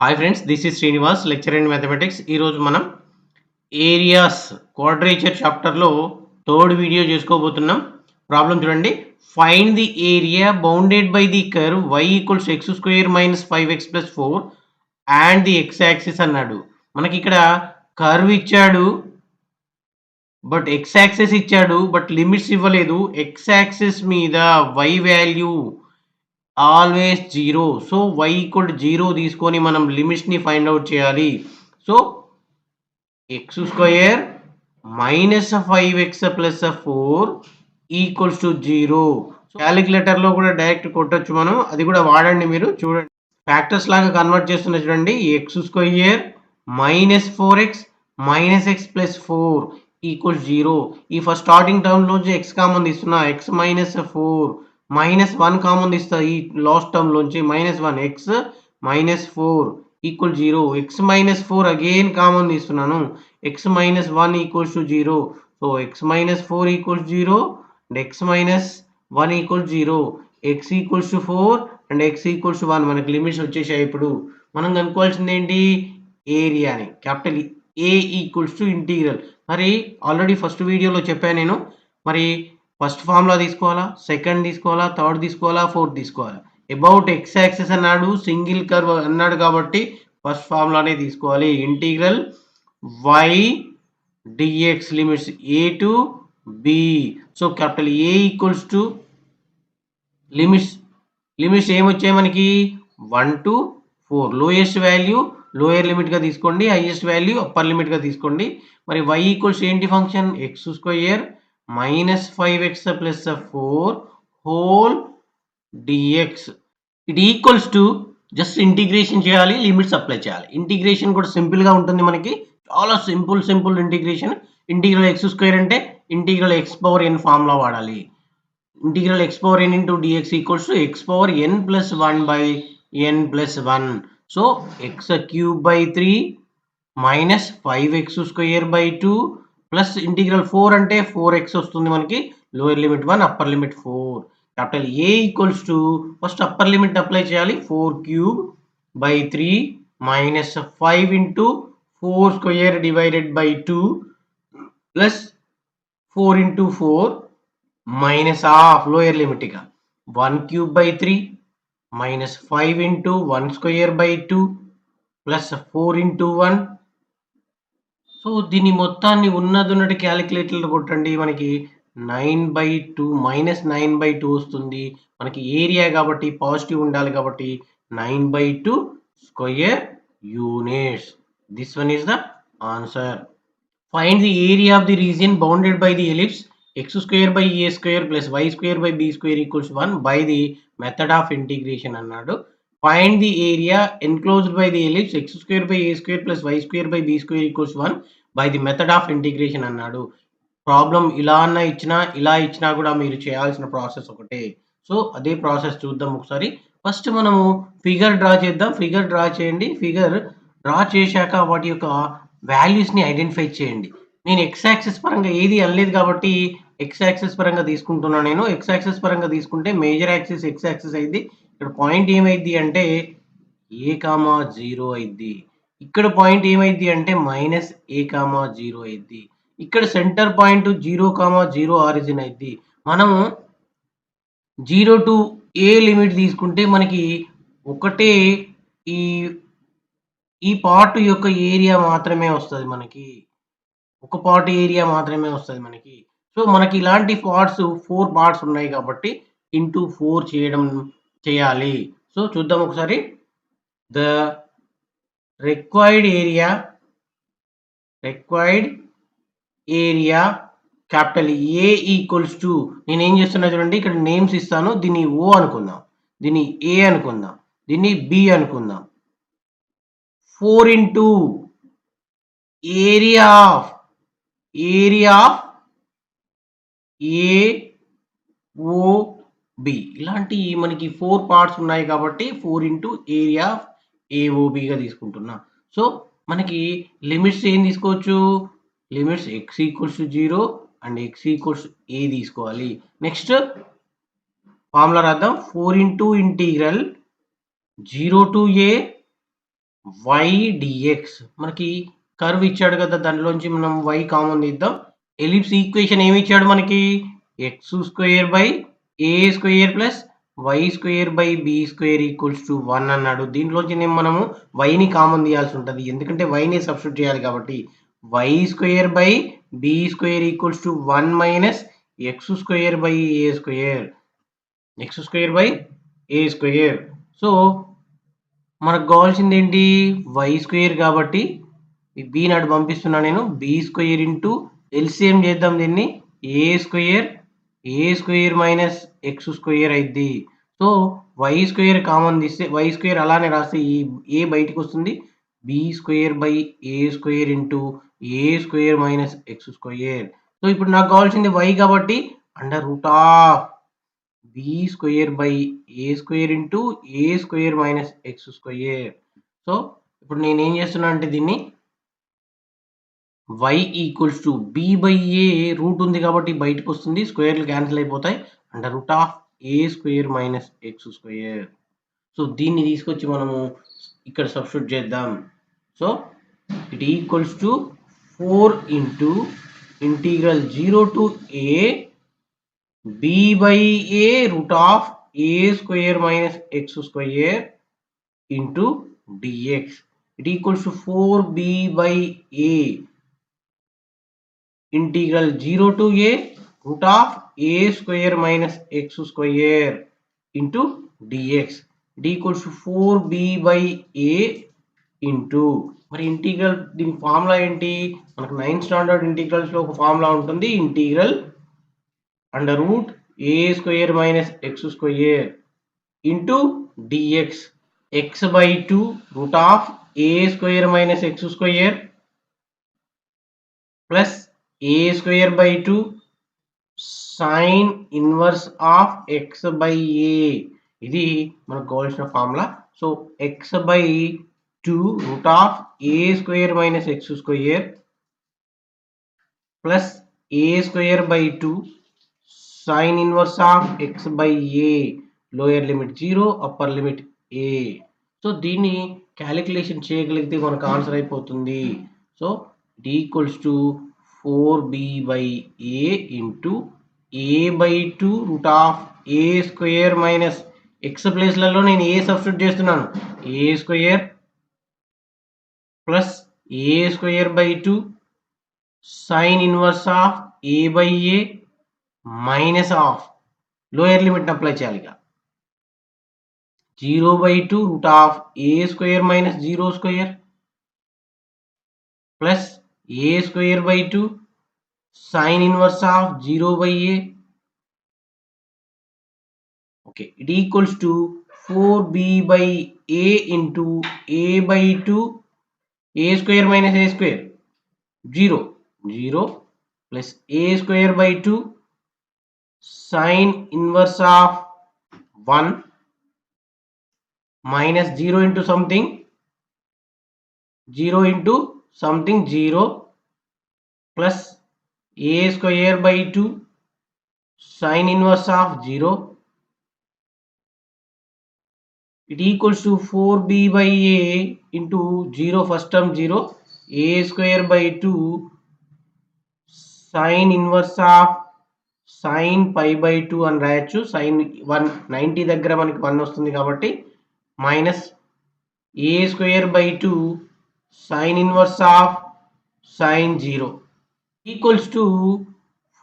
Hi friends, this is Srinivas, lecturer in mathematics. ఈరోజు మనం areas quadrature చాప్టర్లో థర్డ్ వీడియో చేసుకోబోతున్నాం. ప్రాబ్లం చూడండి. Find the area bounded by the curve y equals X square minus 5x plus 4 and the X axis అన్నాడు. మనకి ఇక్కడ curve ఇచ్చాడు, but X axis ఇచ్చాడు, బట్ లిమిట్స్ ఇవ్వలేదు. ఎక్స్ యాక్సిస్ మీద y value always zero. So y equal zero తీసుకొని మనం లిమిట్స్ని find out చేయాలి. So X square minus 5x plus 4 equals to zero. క్యాలిక్యులేటర్లో కూడా డైరెక్ట్ కొట్టచ్చు మనం, అది కూడా వాడండి. మీరు చూడండి, ఫ్యాక్టర్స్ లాగా కన్వర్ట్ చేస్తున్నా చూడండి. X square minus 4x minus x plus 4 equals zero. ఈ ఫస్ట్ స్టార్టింగ్ టర్మ్ లోంచి ఎక్స్ కామన్ తీస్తున్నా, ఎక్స్ మైనస్ 4 మైనస్ 1 కామన్ తీస్తా ఈ లాస్ట్ టర్మ్ లోంచి, minus 1 x minus 4 equal zero. X minus 4 again common తీస్తున్నాను, x minus 1 equals to zero. So x minus 4 equals zero and x minus 1 equals zero. X equals to 4 and x equals to 1 మనకి limits వచ్చేసాయి. ఇప్పుడు మనం కనుక్కోవాల్సింది ఏంటి? ఏరియాని. Capital A equals to integral. మరి already first వీడియోలో చెప్పాను నేను. మరి ఫస్ట్ ఫార్ములా తీసుకోవాలా, సెకండ్ తీసుకోవాలా, థర్డ్ తీసుకోవాలా, ఫోర్త్ తీసుకోవాలా? అబౌట్ ఎక్స్ యాక్సిస్ అన్నాడు, సింగిల్ కర్వ్ అన్నాడు కాబట్టి ఫస్ట్ ఫార్ములానే తీసుకోవాలి. Integral y dx limits a to b. So capital A equals to limits ఏమొచ్చాయి మనకి? 1 to 4. లోయెస్ట్ వాల్యూ లోయర్ లిమిట్గా తీసుకోండి, హైయెస్ట్ వాల్యూ అప్పర్ లిమిట్గా తీసుకోండి. మరి y ఈక్వల్స్ ఏంటి function? X square minus 5x plus 4 whole dx. It equals to just integration చేయాలి, limits apply చేయాలి. ఇంటిగ్రేషన్ కూడా సింపుల్గా ఉంటుంది మనకి, చాలా simple integration. Integral x square అంటే integral x power n formula వాడాలి. Integral x power n into dx equals to x power n plus 1 by n plus 1. So x cube by 3 minus 5x square by 2 plus integral 4 అంటే 4x వస్తుంది మనకి. Lower limit 1, upper limit 4. Capital A equals to first upper limit apply చేయాలి. 4 cube by 3 minus 5 into 4 square divided by 2 plus 4 into 4 minus half lower limit గా 1 cube by 3 minus 5 into 1 square by 2 plus 4 into 1. So దీని మొత్తాన్ని ఉన్నట్టు క్యాలిక్యులేటర్లో కొట్టండి. మనకి 9/2 minus 9/2 వస్తుంది. మనకి area కాబట్టి పాజిటివ్ ఉండాలి కాబట్టి 9/2 square units. This one is the answer. Find the area of the region bounded by the ellipse x square by a square plus y square by b square equals 1 by the method of integration అన్నాడు. Find the area enclosed by the ellipse x square by a square plus y square by b square equals 1 by the method of integration అన్నాడు. Problem ఇలా అన్నా ఇచ్చినా ఇలా ఇచ్చినా కూడా మీరు చేయాల్సిన ప్రాసెస్ ఒకటే. సో అదే ప్రాసెస్ చూద్దాం ఒకసారి. ఫస్ట్ మనము ఫిగర్ డ్రా చేద్దాం. ఫిగర్ డ్రా చేయండి. ఫిగర్ డ్రా చేశాక వాటి యొక్క వాల్యూస్ని ఐడెంటిఫై చేయండి. నేను ఎక్స్ యాక్సిస్ పరంగా ఏది అనలేదు కాబట్టి ఎక్స్ యాక్సిస్ పరంగా తీసుకుంటున్నాను. నేను ఎక్స్ యాక్సిస్ పరంగా తీసుకుంటే మేజర్ యాక్సిస్ ఎక్స్ యాక్సిస్ అయింది. ఇక్కడ పాయింట్ ఏమైంది అంటే a,0 అయింది. ఇక్కడ పాయింట్ ఏమైంది అంటే మైనస్ a,0 అయింది. ఇక్కడ సెంటర్ పాయింట్ 0,0 ఆరిజిన్ అయింది. మనము 0 టు ఏ లిమిట్ తీసుకుంటే మనకి ఒకటే ఈ ఈ పార్ట్ యొక్క ఏరియా మాత్రమే వస్తుంది. మనకి ఒక పార్ట్ ఏరియా మాత్రమే వస్తుంది మనకి. సో మనకి ఇలాంటి పార్ట్స్ 4 పార్ట్స్ ఉన్నాయి కాబట్టి ఇంటూ 4 చేయాలి. సో చూద్దాం ఒకసారి. The required area capital A equals to, నేను ఏం చేస్తున్నా చూడండి, ఇక్కడ నేమ్స్ ఇస్తాను. దీన్ని ఓ అనుకుందాం, దీన్ని ఏ అనుకుందాం, దీన్ని బి అనుకుందాం. 4 ఇంటూ ఏరియా ఆఫ్ ఏఓబి. ఇలాంటి మనకి 4 పార్ట్స్ ఉన్నాయి కాబట్టి 4 ఇంటూ ఏరియా ఆఫ్ ఏఓబిగా తీసుకుంటున్నా. సో మనకి లిమిట్స్ ఏం తీసుకోవచ్చు? Limits x equals to 0 and x equals a తీసుకోవాలి. నెక్స్ట్ ఫార్ములా రాద్దాం. 4 into integral 0 to a y dx. మనకి కర్వ్ ఇచ్చాడు కదా! దాంట్లోంచి మనం వై కామన్ తీద్దాం. ఎలిప్స్ ఈక్వేషన్ ఏమి ఇచ్చాడు మనకి? X square by a square plus y square by b square equals to 1 అన్నాడు. దీంట్లోంచి మనము వైని కామన్ తీయాల్సి ఉంటది. ఎందుకంటే వైని సబ్స్టిట్యూట్ చేయాలి కాబట్టి. Y square by b square equals to 1 minus x square by a square. X square by a square. So మనకు కావాల్సింది ఏంటి? వై స్క్వేర్ కాబట్టి ఈ బి నాడు పంపిస్తున్నా నేను. బి స్క్వేర్ ఇంటూ ఎల్సిఎం చేద్దాం దీన్ని. A square minus x square అయిద్ది. సో వై స్క్వేర్ కామన్ తీస్తే వై స్క్వేర్ అలానే రాస్తే ఈ ఏ బయటికి వస్తుంది. B square by a square into a square minus x square. So ఇప్పుడు నాకు కావాల్సింది వై కాబట్టి under root of b square by a square into a square minus x square. So ఇప్పుడు నేనేం చేస్తున్నా అంటే దీన్ని y equals to b by a root ఉంది కాబట్టి బయటకు వస్తుంది. స్క్వేర్లు క్యాన్సిల్ అయిపోతాయి. Under root of a square minus x square. So దీన్ని తీసుకొచ్చి మనము ఇక్కడ సబ్స్టిట్యూట్ చేద్దాం. So it equals to 4 into integral 0 to a b by a root of a square minus x square into dx. It equals to 4b by a integral 0 to a root of a square minus x square into dx. It equals to 4b by a into మరి integral దీని formula ఏంటి? మనకు 9th standard integrals లో ఒక formula ఉంటుంది. Integral under root a square minus x square into dx. x by 2 root of a square minus x square plus a square by 2 sin inverse of x by a. ఇది మనకు కావాల్సిన formula. So x by 2 root of a square minus x square plus a square by 2 sin inverse of x by a. Lower limit 0, upper limit a. So దీన్ని calculation చేయగలిగితే మనకు answer అయిపోతుంది. So it equals to 4b by a into a by 2 root of a square minus x ప్లేస్లలో నేను a substitute చేస్తున్నాను. A square plus a square by 2 sine inverse of a by a minus of lower limit apply చేయాలి. 0 by 2 root of a square minus 0 square plus a square by 2 sin inverse of 0 by a. Okay, it equals to 4b by a into a by 2 a square minus a square 0 plus a square by 2 sin inverse of 1 minus 0 into something 0 into something 0 plus a square by 2 sin inverse of 0. It equals to 4b by a into 0 first term 0 a square by 2 sin inverse of sin pi by 2 అని రాయొచ్చు. sin 190 దగ్గర మనకి 1 వస్తుంది కాబట్టి minus a square by 2 sin inverse of sin 0 equals to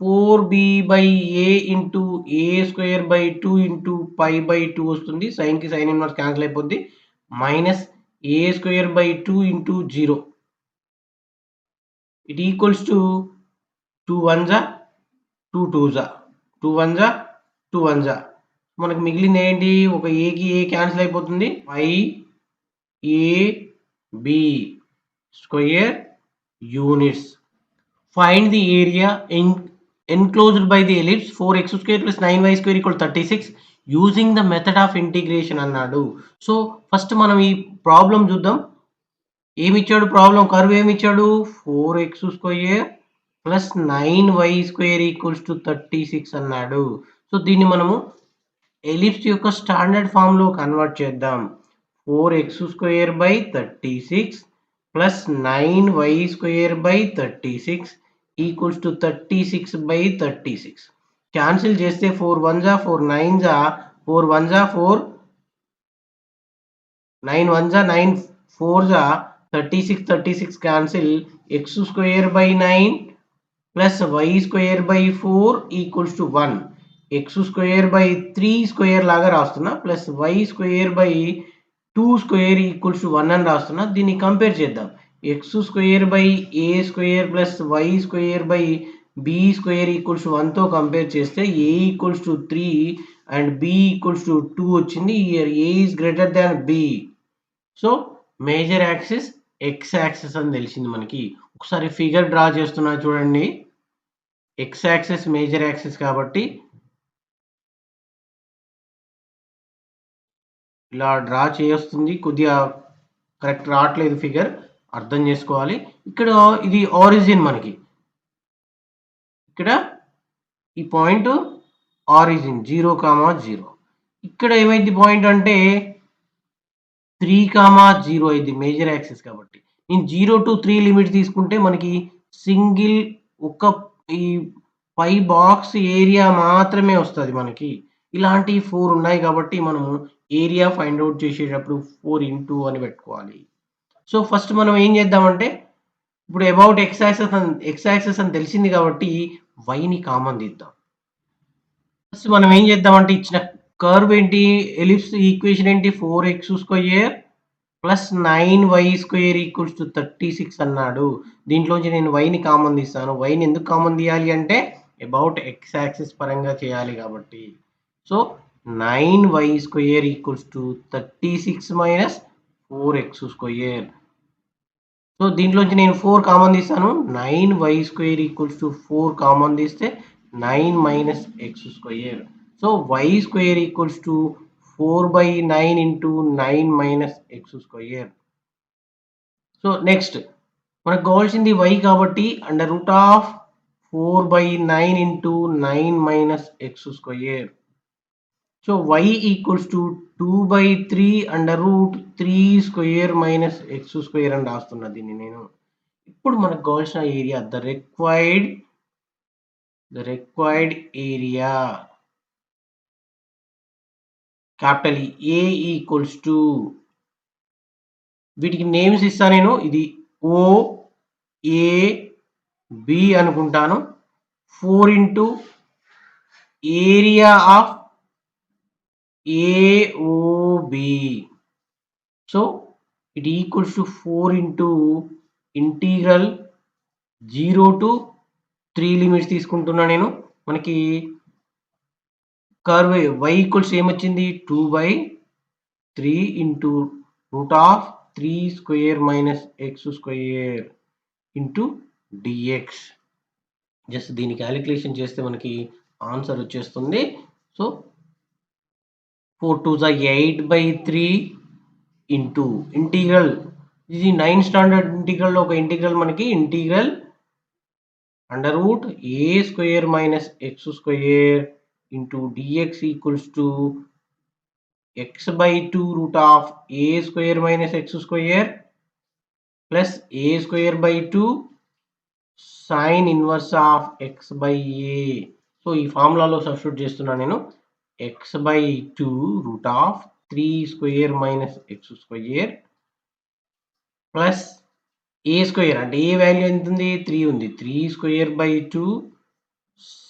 4b by a into a square by 2 into pi by 2 వస్తుంది. sin కి sin inverse cancel అయిపోద్ది. Minus a square by 2 into 0. It equals to 2 1 జా 2 2 జా 2 1 జా 2 1 జా. మనకు మిగిలింది ఏంటి? ఒక ఏకి ఏ క్యాన్సిల్ అయిపోతుంది. y a b square units. Find the area enclosed by the ellipse 4x square plus 9y square equal 36 using the method of integration అన్నాడు. సో ఫస్ట్ మనం ఈ ప్రాబ్లం చూద్దాం. ఏమిచ్చాడు ప్రాబ్లం? కర్వ్ ఏమిచ్చాడు? 4x square plus 9y square equals to 36 అన్నాడు. So దీన్ని మనము ellipse యొక్క స్టాండర్డ్ ఫామ్ లో కన్వర్ట్ చేద్దాం. 4x² / 36 plus 9y² / 36 equals to 36/36. Cancel చేస్తే 4 1s are 4 9s are 4 1s are 4 9 1s are 9 4s are 36 cancel x²/9 plus y²/4 equals to 1. x²/3² లాగా రాస్తున్నా plus y²/2² equals to 1 అని రాస్తున్నా. దీన్ని compare చేద్దాం. x²/a² plus y²/b² equals to 1తో compare చేస్తే a equals to 3 and b equals to 2 వచ్చింది. Here a is greater than b. So major axis x axis అని తెలిసింది మనకి. ఒకసారి ఫిగర్ డ్రా చేస్తున్నా చూడండి. x యాక్సిస్ మేజర్ యాక్సిస్ కాబట్టి ఇలా డ్రా చేస్తుంది. కొద్దిగా కరెక్ట్ రావట్లేదు ఫిగర్, అర్థం చేసుకోవాలి. ఇక్కడ ఇది ఆరిజిన్ మనకి, ఇక్కడ ఈ పాయింట్ ఆరిజిన్ 0, 0. ఇక్కడ ఏమైంది పాయింట్ అంటే 3, 0 అయింది మేజర్ యాక్సిస్ కాబట్టి. నేను 0 to 3 లిమిట్ తీసుకుంటే మనకి సింగిల్ ఒక ఈ 5 బాక్స్ ఏరియా మాత్రమే వస్తుంది మనకి. ఇలాంటి 4 ఉన్నాయి కాబట్టి మనము ఏరియా ఫైండ్ అవుట్ చేసేటప్పుడు 4 into అని పెట్టుకోవాలి. సో ఫస్ట్ మనం ఏం చేద్దామంటే ఇప్పుడు అబౌట్ x యాక్సిస్ అని తెలిసింది కాబట్టి yని కామన్ తీద్దాం. ఫస్ట్ మనం ఏం చేద్దామంటే ఇచ్చిన కర్వ్ ఏంటి, ఎలిప్స్ ఈక్వేషన్ ఏంటి, 4x² plus 9y² equals to 36 అన్నాడు. దీంట్లోంచి నేను yని కామన్ తీస్తాను. yని ఎందుకు కామన్ తీయాలి అంటే అబౌట్ x యాక్సిస్ పరంగా చేయాలి కాబట్టి. So 9y² equals to 36 minus 4x². So దీంట్లోంచి నేను 4 కామన్ తీస్తాను. 9y² equals to 4 కామన్ తీస్తే 9 minus x². So y² equals to 4/9 into 9 minus x². So next మనకు కావాల్సింది y కాబట్టి √4/9 into 9 minus x². So y equals to 2/3 √3² minus x² అని రాస్తున్నా దీన్ని నేను. ఇప్పుడు మనకు కావాల్సిన area the required area capital A equals to, వీటికి నేమ్స్ ఇస్తా నేను. ఇది O A B అనుకుంటాను. 4 into area of AOB. So it equals to 4 into integral 0 to 3 limits తీసుకుంటున్నా నేను. మనకి కర్వ్ y ఈక్వల్స్ ఏమొచ్చింది 2/3 into √3² minus x² into dx. Just దీన్ని క్యాలిక్యులేషన్ చేస్తే మనకి ఆన్సర్ వచ్చేస్తుంది. So 4 2s are 8/3 into integral, ఇది 9th స్టాండర్డ్ ఇంటిగ్రల్ ఒక ఇంటిగ్రల్ మనకి integral √a² minus x² into dx equals to x/2 √a² minus x² plus a²/2 sin inverse of x/a. So ఈ ఫార్ములాలో substitute చేస్తున్నా నేను. x/2 √3² minus x² plus a² అంటే ఏ value ఎంత ఉంది 3 ఉంది. 3²/2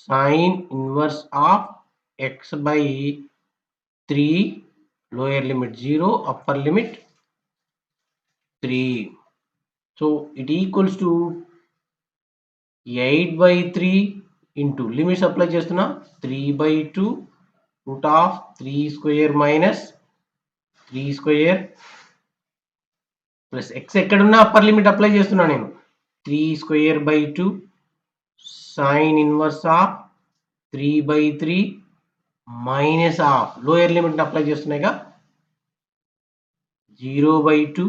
sin inverse of x/3 lower limit 0 upper limit 3. So it equals to 8/3 into limits apply చేస్తున్నా 3/2 √3² minus 3² plus x ఎక్కడున్నా upper limit apply చేస్తున్నా నేను. 3²/2 sin inverse of 3/3 minus of lower limit apply చేస్తున్నాయిగా 0/2.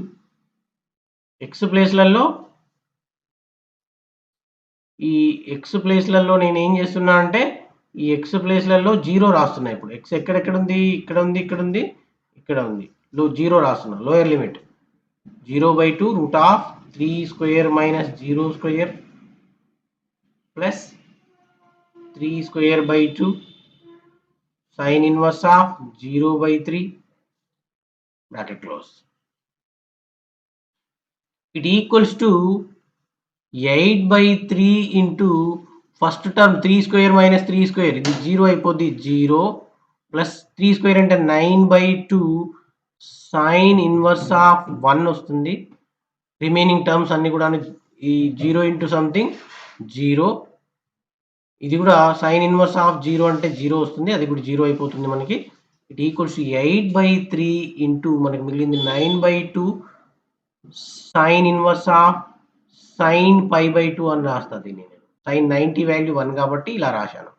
X ప్లేస్లలో ఈ ఎక్స్ ప్లేస్లలో నేను ఏం చేస్తున్నా అంటే ఈ ఎక్స్ ప్లేస్లలో 0 రాస్తున్నా. ఇప్పుడు ఎక్స్ ఎక్కడెక్కడ ఉంది, ఇక్కడ ఉంది, ఇక్కడ ఉంది, ఇక్కడ ఉంది. జీరో రాస్తున్నా, lower limit 0/2 root of 3 square minus 0 square plus 3 square by 2 sine inverse of 0/3 bracket close. It equals to 8/3 into first term 3 square minus 3 square, ఇది 0 అయిపోద్ది, 0 ప్లస్ 3 స్క్వేర్ అంటే 9/2 సైన్ ఇన్వర్స్ ఆఫ్ 1 వస్తుంది. రిమైనింగ్ టర్మ్స్ అన్ని కూడా ఈ 0 into something 0, ఇది కూడా sign inverse of 0 అంటే 0 వస్తుంది, అది కూడా 0 అయిపోతుంది మనకి. ఇట్ ఈక్వల్స్ టు 8/3 ఇంటూ మనకి మిగిలింది 9/2 సైన్ ఇన్వర్స్ ఆఫ్ సైన్ π/2 అని రాస్తుంది. నేను సైన్ 90 వాల్యూ 1 కాబట్టి ఇలా రాశాను.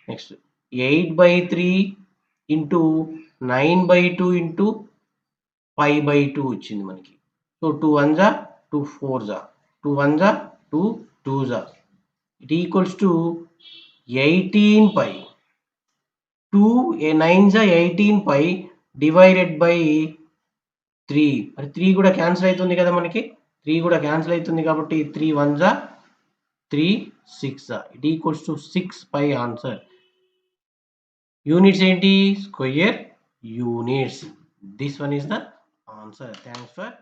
నెక్స్ట్ 8/3 ఇంటూ 9/2 ఇంటూ π/2 వచ్చింది మనకి. సో 2 1 జా 2 4 జా 2 1 జా 2 2 జా, ఇట్ ఈక్వల్స్ టు 18π. 2 9 జా 18π డివైడెడ్ బై 3. మరి 3 కూడా క్యాన్సిల్ అవుతుంది కదా మనకి, 3 కూడా క్యాన్సిల్ అవుతుంది కాబట్టి 3 1 జా 3 6 జా, it equals to 6π answer. Units ఏంటి? Square units. This one is the answer. Thanks for